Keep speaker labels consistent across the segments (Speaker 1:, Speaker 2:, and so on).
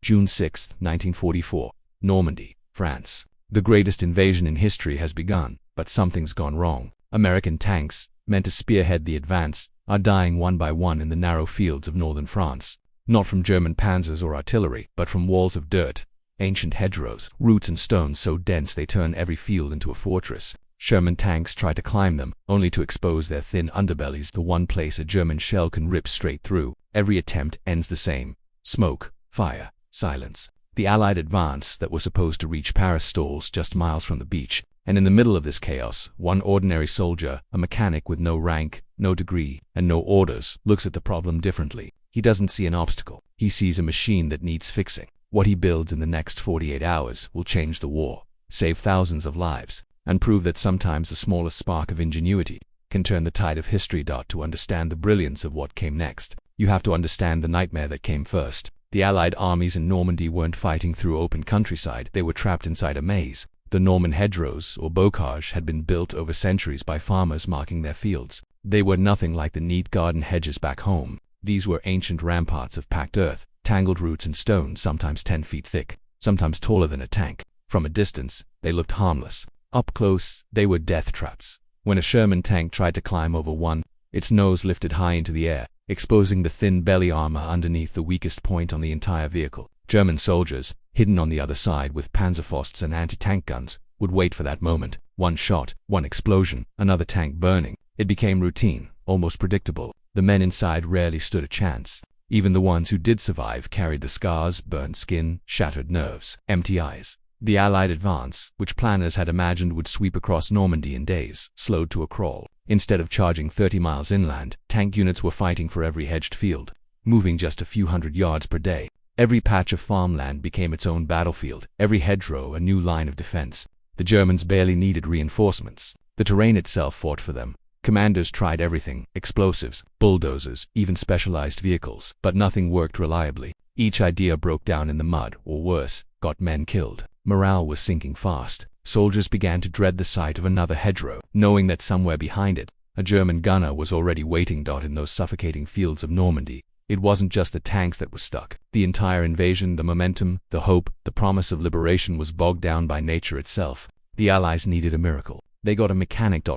Speaker 1: June 6, 1944. Normandy, France. The greatest invasion in history has begun, but something's gone wrong. American tanks, meant to spearhead the advance, are dying one by one in the narrow fields of northern France. Not from German panzers or artillery, but from walls of dirt, ancient hedgerows, roots and stones so dense they turn every field into a fortress. Sherman tanks try to climb them, only to expose their thin underbellies, the one place a German shell can rip straight through. Every attempt ends the same. Smoke, fire, silence. The Allied advance that was supposed to reach Paris stalls just miles from the beach, and in the middle of this chaos, one ordinary soldier, a mechanic with no rank, no degree, and no orders, looks at the problem differently. He doesn't see an obstacle. He sees a machine that needs fixing. What he builds in the next 48 hours will change the war, save thousands of lives, and prove that sometimes the smallest spark of ingenuity can turn the tide of history. To understand the brilliance of what came next, you have to understand the nightmare that came first. The Allied armies in Normandy weren't fighting through open countryside, they were trapped inside a maze. The Norman hedgerows, or bocage, had been built over centuries by farmers marking their fields. They were nothing like the neat garden hedges back home. These were ancient ramparts of packed earth, tangled roots and stones, sometimes 10 feet thick, sometimes taller than a tank. From a distance, they looked harmless. Up close, they were death traps. When a Sherman tank tried to climb over one, its nose lifted high into the air, exposing the thin belly armor underneath the weakest point on the entire vehicle. German soldiers, hidden on the other side with Panzerfausts and anti-tank guns, would wait for that moment. One shot, one explosion, another tank burning. It became routine, almost predictable. The men inside rarely stood a chance. Even the ones who did survive carried the scars, burnt skin, shattered nerves, empty eyes. The Allied advance, which planners had imagined would sweep across Normandy in days, slowed to a crawl. Instead of charging 30 miles inland, tank units were fighting for every hedged field, moving just a few hundred yards per day. Every patch of farmland became its own battlefield, every hedgerow a new line of defense. The Germans barely needed reinforcements. The terrain itself fought for them. Commanders tried everything, explosives, bulldozers, even specialized vehicles, but nothing worked reliably. Each idea broke down in the mud, or worse, got men killed. Morale was sinking fast. Soldiers began to dread the sight of another hedgerow, knowing that somewhere behind it, a German gunner was already waiting. In those suffocating fields of Normandy, it wasn't just the tanks that were stuck. The entire invasion, the momentum, the hope, the promise of liberation was bogged down by nature itself. The Allies needed a miracle. They got a mechanic.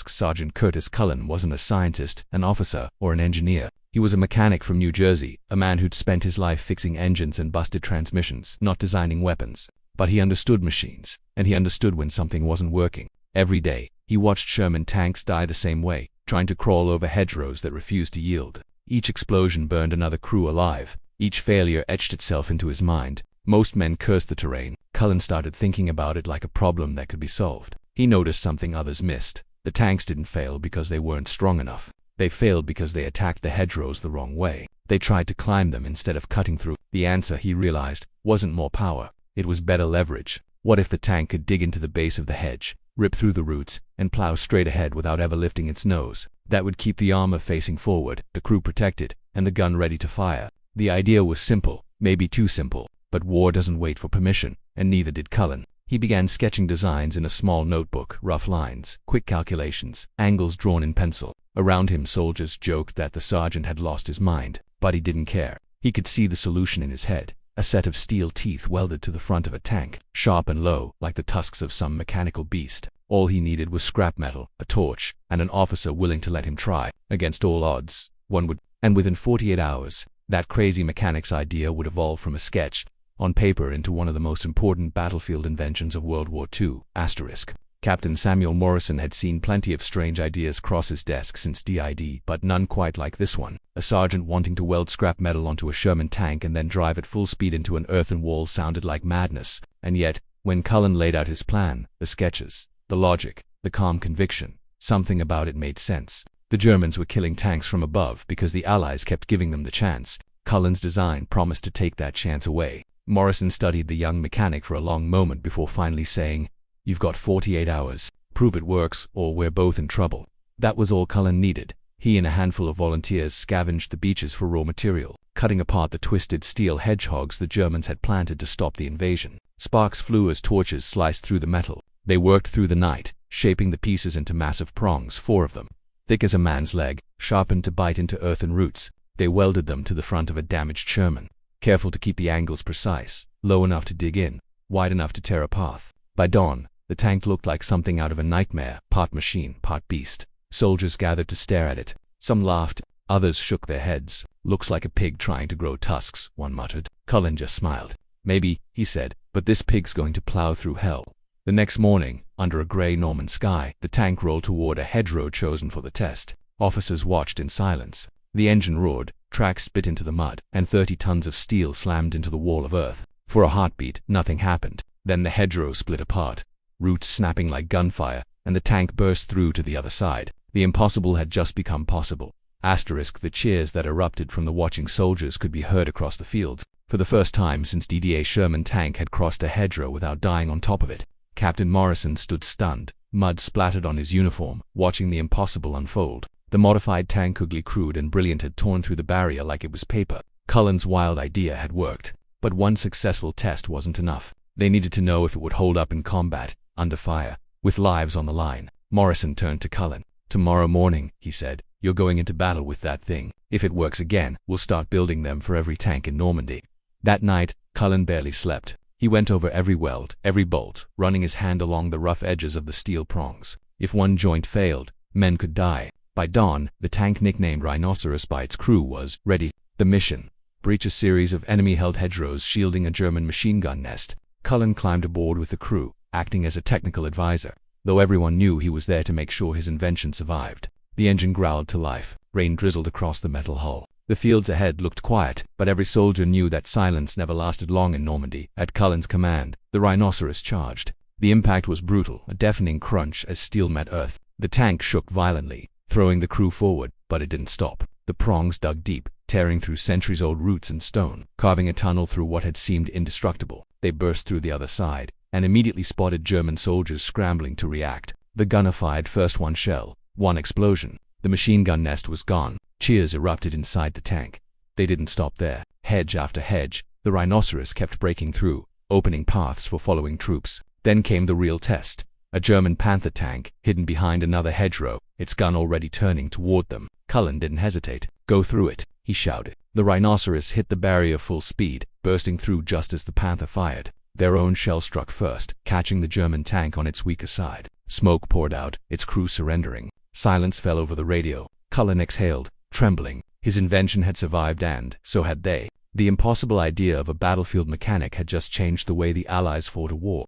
Speaker 1: Sergeant Curtis Cullen wasn't a scientist, an officer, or an engineer. He was a mechanic from New Jersey, a man who'd spent his life fixing engines and busted transmissions, not designing weapons. But he understood machines, and he understood when something wasn't working. Every day, he watched Sherman tanks die the same way, trying to crawl over hedgerows that refused to yield. Each explosion burned another crew alive. Each failure etched itself into his mind. Most men cursed the terrain. Cullen started thinking about it like a problem that could be solved. He noticed something others missed. The tanks didn't fail because they weren't strong enough. They failed because they attacked the hedgerows the wrong way. They tried to climb them instead of cutting through. The answer, he realized, wasn't more power. It was better leverage. What if the tank could dig into the base of the hedge, rip through the roots, and plow straight ahead without ever lifting its nose? That would keep the armor facing forward, the crew protected, and the gun ready to fire. The idea was simple, maybe too simple, but war doesn't wait for permission, and neither did Cullen. He began sketching designs in a small notebook, rough lines, quick calculations, angles drawn in pencil. Around him, soldiers joked that the sergeant had lost his mind, but he didn't care. He could see the solution in his head. A set of steel teeth welded to the front of a tank, sharp and low, like the tusks of some mechanical beast. All he needed was scrap metal, a torch, and an officer willing to let him try. Against all odds, one would. And within 48 hours, that crazy mechanic's idea would evolve from a sketch on paper into one of the most important battlefield inventions of World War II. Captain Samuel Morrison had seen plenty of strange ideas cross his desk since DID, but none quite like this one. A sergeant wanting to weld scrap metal onto a Sherman tank and then drive at full speed into an earthen wall sounded like madness. And yet, when Cullen laid out his plan, the sketches, the logic, the calm conviction, something about it made sense. The Germans were killing tanks from above because the Allies kept giving them the chance. Cullen's design promised to take that chance away. Morrison studied the young mechanic for a long moment before finally saying, "You've got 48 hours. Prove it works, or we're both in trouble." That was all Cullen needed. He and a handful of volunteers scavenged the beaches for raw material, cutting apart the twisted steel hedgehogs the Germans had planted to stop the invasion. Sparks flew as torches sliced through the metal. They worked through the night, shaping the pieces into massive prongs, 4 of them, thick as a man's leg, sharpened to bite into earthen roots. They welded them to the front of a damaged Sherman. careful to keep the angles precise, low enough to dig in, wide enough to tear a path. By dawn, the tank looked like something out of a nightmare, part machine, part beast. Soldiers gathered to stare at it. Some laughed, others shook their heads. "Looks like a pig trying to grow tusks," one muttered. Cullen just smiled. "Maybe," he said, "but this pig's going to plow through hell." The next morning, under a grey Norman sky, the tank rolled toward a hedgerow chosen for the test. Officers watched in silence. The engine roared, tracks spit into the mud, and 30 tons of steel slammed into the wall of earth. For a heartbeat, nothing happened. Then the hedgerow split apart, roots snapping like gunfire, and the tank burst through to the other side. The impossible had just become possible. The cheers that erupted from the watching soldiers could be heard across the fields. For the first time since D-Day, Sherman tank had crossed a hedgerow without dying on top of it. Captain Morrison stood stunned, mud splattered on his uniform, watching the impossible unfold. The modified tank, ugly, crude, and brilliant, had torn through the barrier like it was paper. Cullen's wild idea had worked. But one successful test wasn't enough. They needed to know if it would hold up in combat, under fire, with lives on the line. Morrison turned to Cullen. "Tomorrow morning," he said, "you're going into battle with that thing. If it works again, we'll start building them for every tank in Normandy." That night, Cullen barely slept. He went over every weld, every bolt, running his hand along the rough edges of the steel prongs. If one joint failed, men could die. By dawn, the tank, nicknamed Rhinoceros by its crew, was ready. The mission: breach a series of enemy-held hedgerows shielding a German machine gun nest. Cullen climbed aboard with the crew, acting as a technical advisor, though everyone knew he was there to make sure his invention survived. The engine growled to life. Rain drizzled across the metal hull. The fields ahead looked quiet, but every soldier knew that silence never lasted long in Normandy. At Cullen's command, the Rhinoceros charged. The impact was brutal, a deafening crunch as steel met earth. The tank shook violently, throwing the crew forward, but it didn't stop. The prongs dug deep, tearing through centuries-old roots and stone, carving a tunnel through what had seemed indestructible. They burst through the other side, and immediately spotted German soldiers scrambling to react. The gunner fired first one shell, one explosion. The machine gun nest was gone. Cheers erupted inside the tank. They didn't stop there. Hedge after hedge, the Rhinoceros kept breaking through, opening paths for following troops. Then came the real test. A German Panther tank, hidden behind another hedgerow, its gun already turning toward them. Cullen didn't hesitate. "Go through it," he shouted. The Rhinoceros hit the barrier full speed, bursting through just as the Panther fired. Their own shell struck first, catching the German tank on its weaker side. Smoke poured out, its crew surrendering. Silence fell over the radio. Cullen exhaled, trembling. His invention had survived, and so had they. The impossible idea of a battlefield mechanic had just changed the way the Allies fought a war.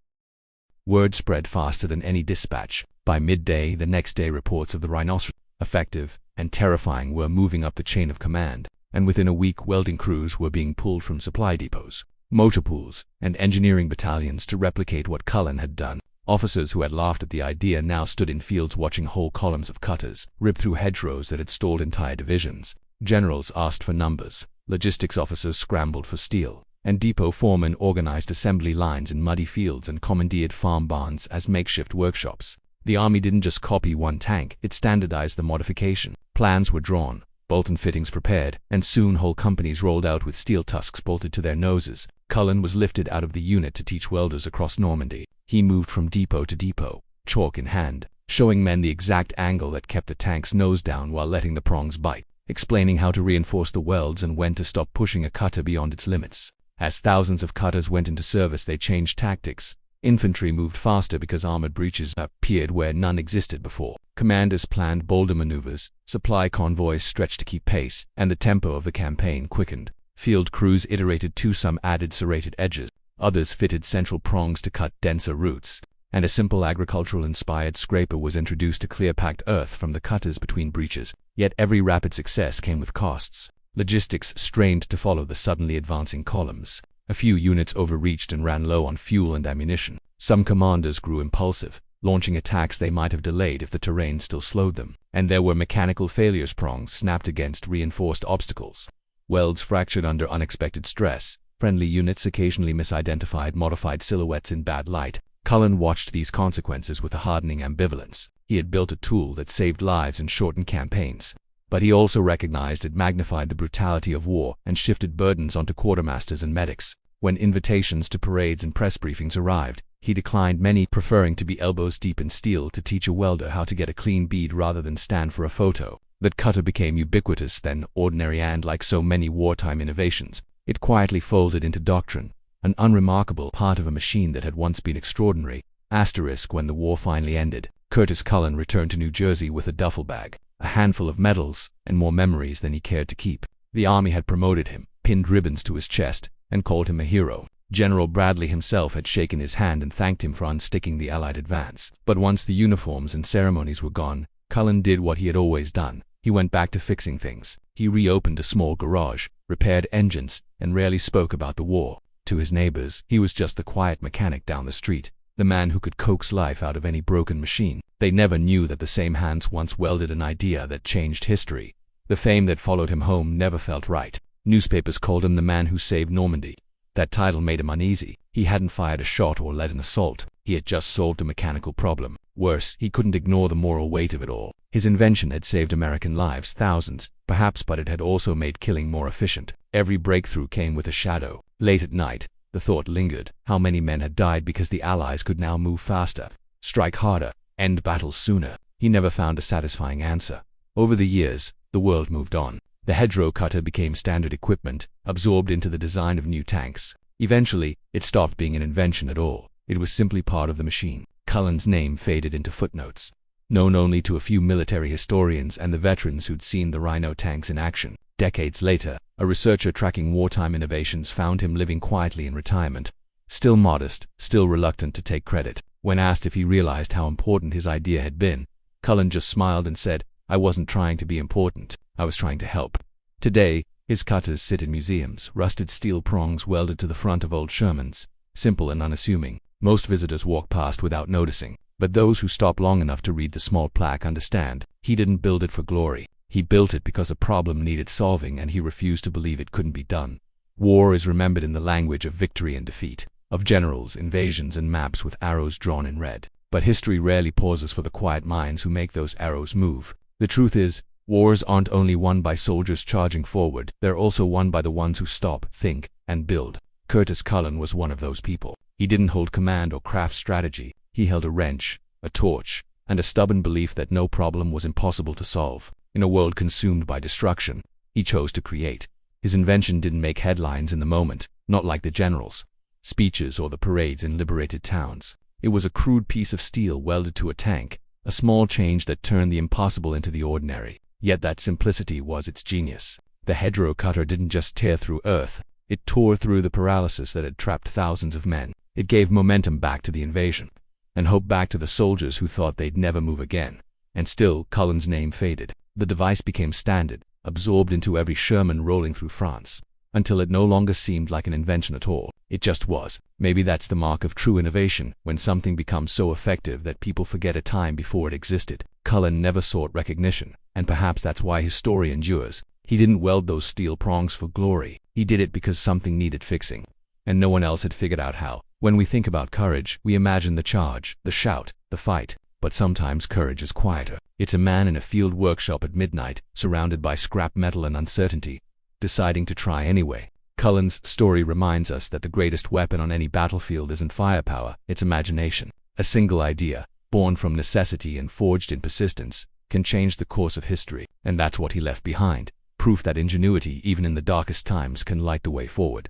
Speaker 1: Word spread faster than any dispatch. By midday the next day, reports of the Rhinoceros, effective and terrifying, were moving up the chain of command, and within a week welding crews were being pulled from supply depots, motor pools, and engineering battalions to replicate what Cullen had done. Officers who had laughed at the idea now stood in fields watching whole columns of cutters rip through hedgerows that had stalled entire divisions. Generals asked for numbers, logistics officers scrambled for steel, and depot foremen organized assembly lines in muddy fields and commandeered farm barns as makeshift workshops. The army didn't just copy one tank, it standardized the modification. Plans were drawn, bolt and fittings prepared, and soon whole companies rolled out with steel tusks bolted to their noses. Cullen was lifted out of the unit to teach welders across Normandy. He moved from depot to depot, chalk in hand, showing men the exact angle that kept the tank's nose down while letting the prongs bite, explaining how to reinforce the welds and when to stop pushing a cutter beyond its limits. As thousands of cutters went into service, they changed tactics. Infantry moved faster because armored breaches appeared where none existed before. Commanders planned bolder maneuvers, supply convoys stretched to keep pace, and the tempo of the campaign quickened. Field crews iterated too, some added serrated edges, others fitted central prongs to cut denser roots, and a simple agricultural-inspired scraper was introduced to clear packed earth from the cutters between breaches. Yet every rapid success came with costs. Logistics strained to follow the suddenly advancing columns. A few units overreached and ran low on fuel and ammunition. Some commanders grew impulsive, launching attacks they might have delayed if the terrain still slowed them. And there were mechanical failures. Prongs snapped against reinforced obstacles. Welds fractured under unexpected stress. Friendly units occasionally misidentified modified silhouettes in bad light. Cullen watched these consequences with a hardening ambivalence. He had built a tool that saved lives and shortened campaigns, but he also recognized it magnified the brutality of war and shifted burdens onto quartermasters and medics. When invitations to parades and press briefings arrived, he declined many, preferring to be elbows deep in steel to teach a welder how to get a clean bead rather than stand for a photo. That cutter became ubiquitous then, ordinary, and like so many wartime innovations, It quietly folded into doctrine, an unremarkable part of a machine that had once been extraordinary. When the war finally ended, Curtis Cullen returned to New Jersey with a duffel bag, a handful of medals, and more memories than he cared to keep. The army had promoted him, pinned ribbons to his chest, and called him a hero. General Bradley himself had shaken his hand and thanked him for unsticking the Allied advance. But once the uniforms and ceremonies were gone, Cullen did what he had always done. He went back to fixing things. He reopened a small garage, repaired engines, and rarely spoke about the war. To his neighbors, he was just the quiet mechanic down the street, the man who could coax life out of any broken machine. They never knew that the same hands once welded an idea that changed history. The fame that followed him home never felt right. Newspapers called him the man who saved Normandy. That title made him uneasy. He hadn't fired a shot or led an assault. He had just solved a mechanical problem. Worse, he couldn't ignore the moral weight of it all. His invention had saved American lives, thousands, perhaps, but it had also made killing more efficient. Every breakthrough came with a shadow. Late at night, the thought lingered. How many men had died because the Allies could now move faster, strike harder, end battles sooner? He never found a satisfying answer. Over the years, the world moved on. The hedgerow cutter became standard equipment, absorbed into the design of new tanks. Eventually, it stopped being an invention at all. It was simply part of the machine. Cullen's name faded into footnotes, known only to a few military historians and the veterans who'd seen the Rhino tanks in action. Decades later, a researcher tracking wartime innovations found him living quietly in retirement, still modest, still reluctant to take credit. When asked if he realized how important his idea had been, Cullen just smiled and said, "I wasn't trying to be important. I was trying to help." Today, his cutters sit in museums, rusted steel prongs welded to the front of old Shermans, simple and unassuming. Most visitors walk past without noticing, but those who stop long enough to read the small plaque understand. He didn't build it for glory. He built it because a problem needed solving, and he refused to believe it couldn't be done. War is remembered in the language of victory and defeat, of generals, invasions, and maps with arrows drawn in red. But history rarely pauses for the quiet minds who make those arrows move. The truth is, wars aren't only won by soldiers charging forward, they're also won by the ones who stop, think, and build. Curtis Cullen was one of those people. He didn't hold command or craft strategy. He held a wrench, a torch, and a stubborn belief that no problem was impossible to solve. In a world consumed by destruction, he chose to create. His invention didn't make headlines in the moment, not like the generals' speeches or the parades in liberated towns. It was a crude piece of steel welded to a tank, a small change that turned the impossible into the ordinary. Yet that simplicity was its genius. The hedgerow cutter didn't just tear through earth, it tore through the paralysis that had trapped thousands of men. It gave momentum back to the invasion, and hope back to the soldiers who thought they'd never move again. And still, Cullen's name faded. The device became standard, absorbed into every Sherman rolling through France, until it no longer seemed like an invention at all. It just was. Maybe that's the mark of true innovation, when something becomes so effective that people forget a time before it existed. Cullen never sought recognition, and perhaps that's why his story endures. He didn't weld those steel prongs for glory. He did it because something needed fixing, and no one else had figured out how. When we think about courage, we imagine the charge, the shout, the fight. But sometimes courage is quieter. It's a man in a field workshop at midnight, surrounded by scrap metal and uncertainty, deciding to try anyway. Cullen's story reminds us that the greatest weapon on any battlefield isn't firepower, it's imagination. A single idea, born from necessity and forged in persistence, can change the course of history. And that's what he left behind. Proof that ingenuity, even in the darkest times, can light the way forward.